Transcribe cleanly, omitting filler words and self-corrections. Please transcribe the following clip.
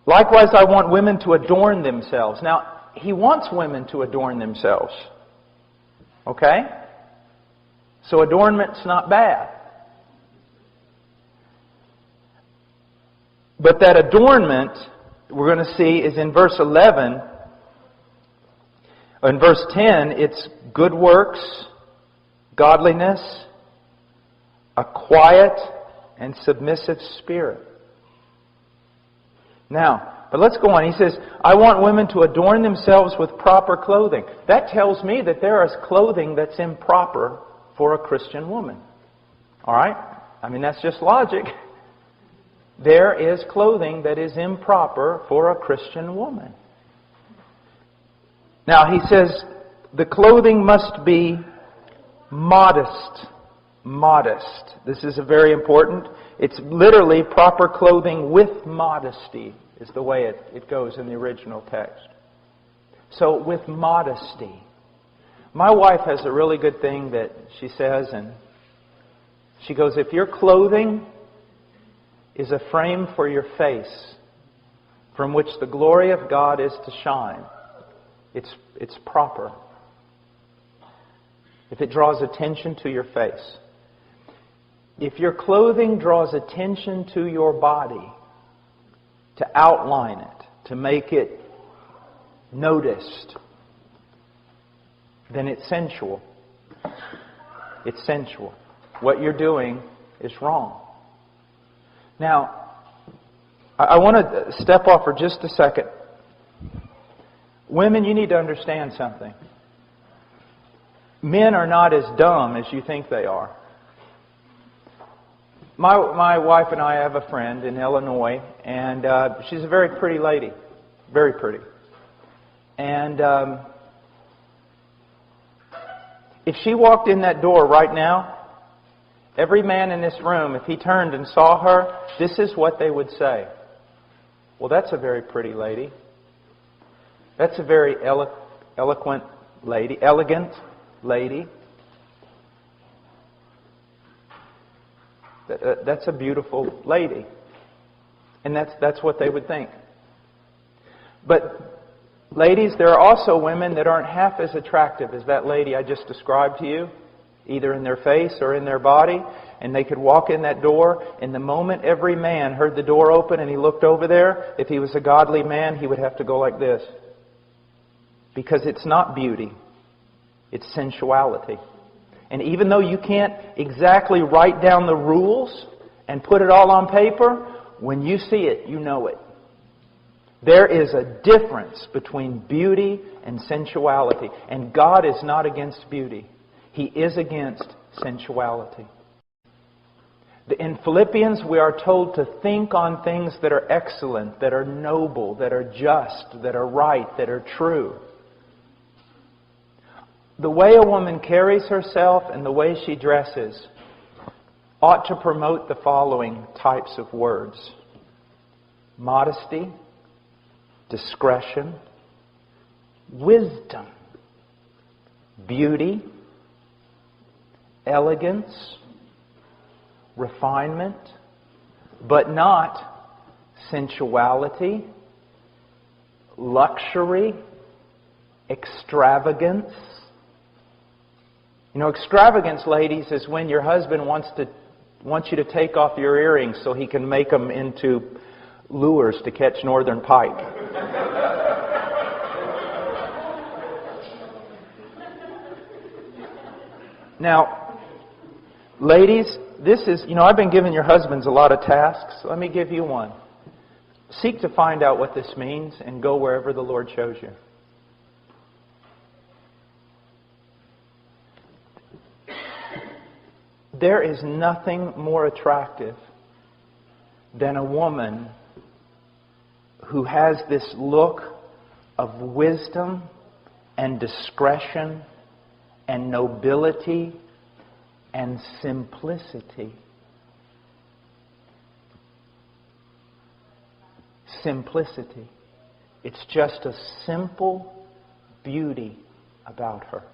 Likewise, I want women to adorn themselves. Now, He wants women to adorn themselves. Okay? So adornment's not bad. But that adornment, we're going to see, is in verse 11. In verse 10, it's good works, godliness, a quiet and submissive spirit. Now, but let's go on. He says, I want women to adorn themselves with proper clothing. That tells me that there is clothing that's improper for a Christian woman. All right? I mean, that's just logic. There is clothing that is improper for a Christian woman. Now, he says, the clothing must be modest. Modest. This is very important. It's literally proper clothing with modesty is the way it goes in the original text. So, with modesty. My wife has a really good thing that she says, and she goes, if your clothing is a frame for your face from which the glory of God is to shine, it's proper. If it draws attention to your face. If your clothing draws attention to your body, to outline it, to make it noticed, then it's sensual. It's sensual. What you're doing is wrong. Now, I want to step off for just a second. Women, you need to understand something. Men are not as dumb as you think they are. My wife and I have a friend in Illinois, and she's a very pretty lady. Very pretty. And if she walked in that door right now, every man in this room, if he turned and saw her, this is what they would say. Well, that's a very pretty lady. That's a very eloquent lady, elegant lady. That's a beautiful lady. And that's what they would think. But ladies, there are also women that aren't half as attractive as that lady I just described to you, either in their face or in their body. And they could walk in that door, and the moment every man heard the door open and he looked over there, if he was a godly man, he would have to go like this. Because it's not beauty. It's sensuality. And even though you can't exactly write down the rules and put it all on paper, when you see it, you know it. There is a difference between beauty and sensuality. And God is not against beauty. He is against sensuality. In Philippians, we are told to think on things that are excellent, that are noble, that are just, that are right, that are true. The way a woman carries herself and the way she dresses ought to promote the following types of words: modesty, discretion, wisdom, beauty, elegance, refinement, but not sensuality, luxury, extravagance. You know, extravagance, ladies, is when your husband wants you to take off your earrings so he can make them into lures to catch northern pike. Now, ladies, this is, I've been giving your husbands a lot of tasks. Let me give you one. Seek to find out what this means and go wherever the Lord shows you. There is nothing more attractive than a woman who has this look of wisdom and discretion and nobility and simplicity. Simplicity. It's just a simple beauty about her.